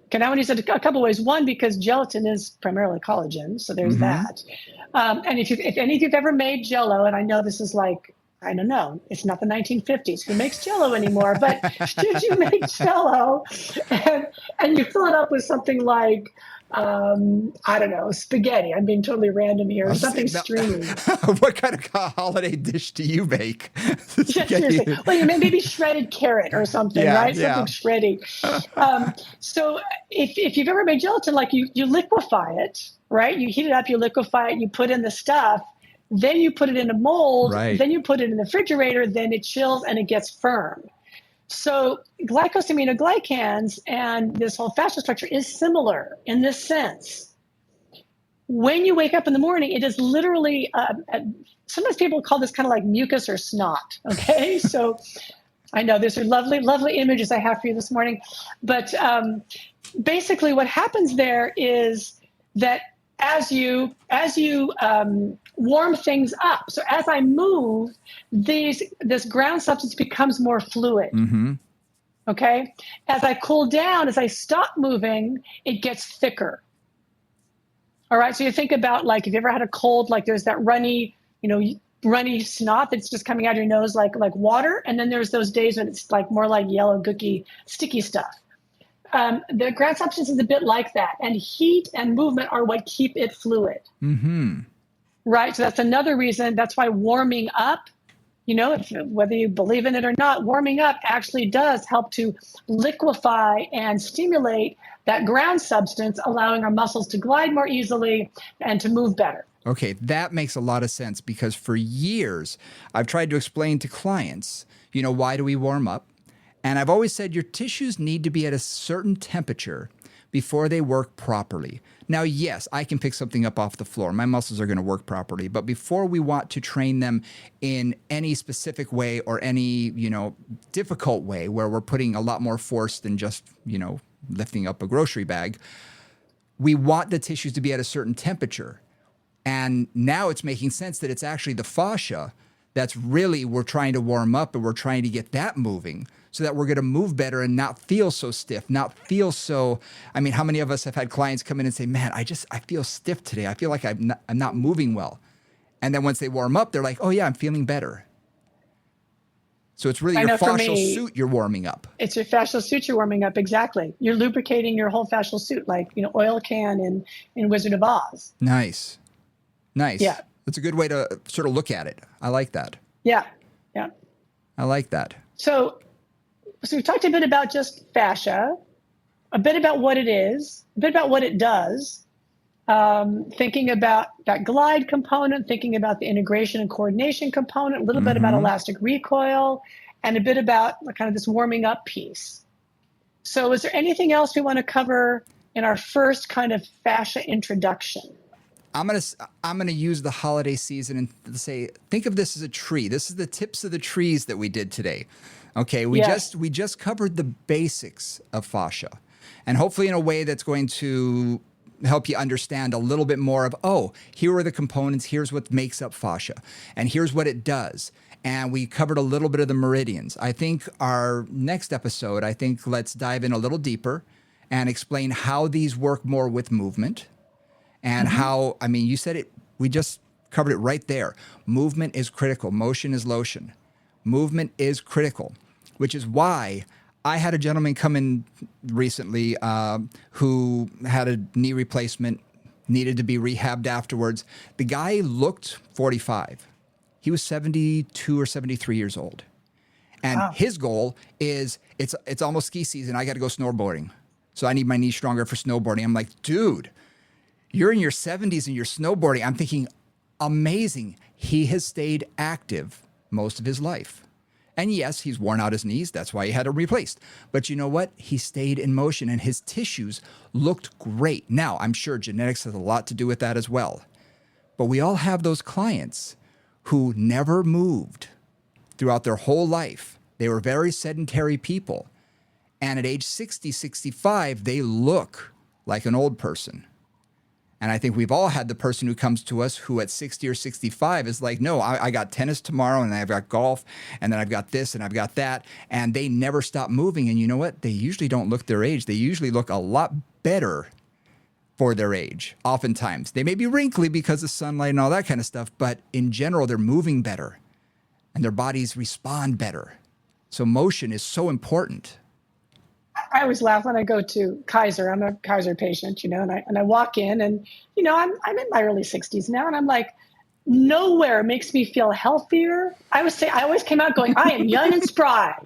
Okay, now I want to use it a couple ways. One, because gelatin is primarily collagen, so there's that. And if any of you've ever made Jell-O, and I know this is like, I don't know, it's not the 1950s. Who makes Jell-O anymore? But should you make Jell-O and you fill it up with something like, I don't know, spaghetti. I'm being totally random here. Something stringy. What kind of holiday dish do you make? Seriously. Well, maybe shredded carrot or something, right? Something shreddy. So if you've ever made gelatin, like you liquefy it, right? You heat it up, you liquefy it, you put in the stuff. Then you put it in a mold, then you put it in the refrigerator, then it chills and it gets firm. So glycosaminoglycans and this whole fascia structure is similar in this sense. When you wake up in the morning, it is literally, sometimes people call this kind of like mucus or snot, okay? So I know these are lovely, lovely images I have for you this morning. But basically what happens there is that as you warm things up. So as I move, this ground substance becomes more fluid. Okay. As I cool down, as I stop moving, it gets thicker. All right. So you think about, like, if you ever had a cold, like there's that runny snot that's just coming out of your nose like water. And then there's those days when it's like more like yellow, gooky, sticky stuff. The ground substance is a bit like that, and heat and movement are what keep it fluid. Right. So that's another reason. That's why warming up, whether you believe in it or not, warming up actually does help to liquefy and stimulate that ground substance, allowing our muscles to glide more easily and to move better. Okay, that makes a lot of sense, because for years I've tried to explain to clients, why do we warm up? And I've always said your tissues need to be at a certain temperature before they work properly. Now, yes, I can pick something up off the floor. My muscles are going to work properly. But before we want to train them in any specific way or any, difficult way where we're putting a lot more force than just, lifting up a grocery bag, we want the tissues to be at a certain temperature. And now it's making sense that it's actually the fascia that's really, we're trying to warm up, and we're trying to get that moving so that we're going to move better and not feel so stiff, not feel so, I mean, how many of us have had clients come in and say, man, I feel stiff today. I feel like I'm not moving well. And then once they warm up, they're like, oh yeah, I'm feeling better. So it's really your fascial suit you're warming up. It's your fascial suit you're warming up, exactly. You're lubricating your whole fascial suit, like, oil can in Wizard of Oz. Nice. Yeah. That's a good way to sort of look at it. I like that. Yeah. I like that. So we talked a bit about just fascia, a bit about what it is, a bit about what it does, thinking about that glide component, thinking about the integration and coordination component, a little bit about elastic recoil, and a bit about kind of this warming up piece. So is there anything else we want to cover in our first kind of fascia introduction? I'm gonna use the holiday season and say, think of this as a tree. This is the tips of the trees that we did today. Okay, we just covered the basics of fascia, and hopefully in a way that's going to help you understand a little bit more of, oh, here are the components, here's what makes up fascia, and here's what it does. And we covered a little bit of the meridians. I think our next episode, let's dive in a little deeper and explain how these work more with movement. And how, I mean, you said it, we just covered it right there. Movement is critical. Motion is lotion. Movement is critical, which is why I had a gentleman come in recently who had a knee replacement, needed to be rehabbed afterwards. The guy looked 45. He was 72 or 73 years old. And his goal is, it's almost ski season. I got to go snowboarding. So I need my knee stronger for snowboarding. I'm like, dude, you're in your 70s and you're snowboarding. I'm thinking, amazing. He has stayed active most of his life. And yes, he's worn out his knees. That's why he had it replaced. But you know what? He stayed in motion and his tissues looked great. Now, I'm sure genetics has a lot to do with that as well. But we all have those clients who never moved throughout their whole life. They were very sedentary people. And at age 60, 65, they look like an old person. And I think we've all had the person who comes to us who at 60 or 65 is like, no, I got tennis tomorrow and I've got golf and then I've got this and I've got that. And they never stop moving. And you know what? They usually don't look their age. They usually look a lot better for their age. Oftentimes they may be wrinkly because of sunlight and all that kind of stuff, but in general, they're moving better and their bodies respond better. So motion is so important. I always laugh when I go to Kaiser. I'm a Kaiser patient, and I walk in and, I'm in my early 60s now. And I'm like, nowhere makes me feel healthier. I always came out going, I am young and spry.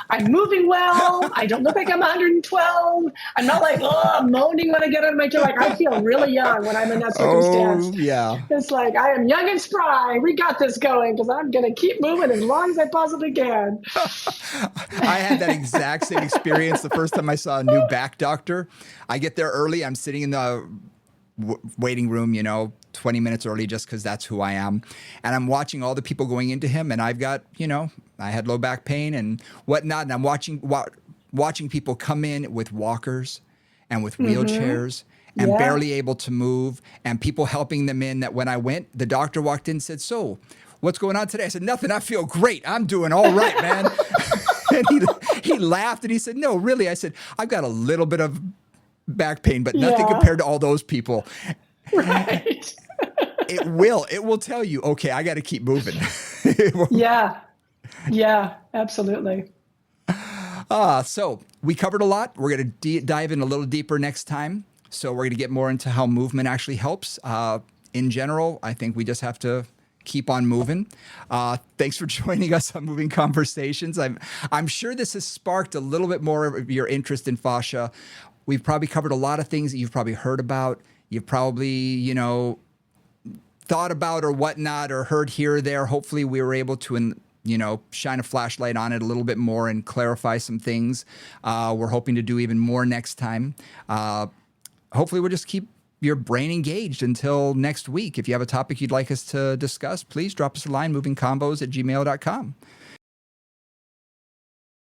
I'm moving well. I don't look like I'm 112. I'm not like, moaning when I get on my chair. Like, I feel really young when I'm in that circumstance. Oh, yeah. It's like, I am young and spry. We got this going because I'm going to keep moving as long as I possibly can. I had that exact same experience the first time I saw a new back doctor. I get there early. I'm sitting in the waiting room, 20 minutes early just because that's who I am. And I'm watching all the people going into him. And I've got, I had low back pain and whatnot. And I'm watching people come in with walkers and with wheelchairs and barely able to move and people helping them in. That when I went, the doctor walked in and said, so what's going on today? I said, nothing. I feel great. I'm doing all right, man. And he laughed and he said, no, really? I said, I've got a little bit of back pain, but nothing compared to all those people. Right. It will tell you, okay, I got to keep moving. Yeah, absolutely. So we covered a lot. We're going to dive in a little deeper next time. So we're going to get more into how movement actually helps. In general, I think we just have to keep on moving. Thanks for joining us on Moving Conversations. I'm sure this has sparked a little bit more of your interest in fascia. We've probably covered a lot of things that you've probably heard about. You've probably, thought about or whatnot or heard here or there. Hopefully we were able to, shine a flashlight on it a little bit more and clarify some things. We're hoping to do even more next time. Hopefully we'll just keep your brain engaged until next week. If you have a topic you'd like us to discuss, please drop us a line, movingcombos@gmail.com.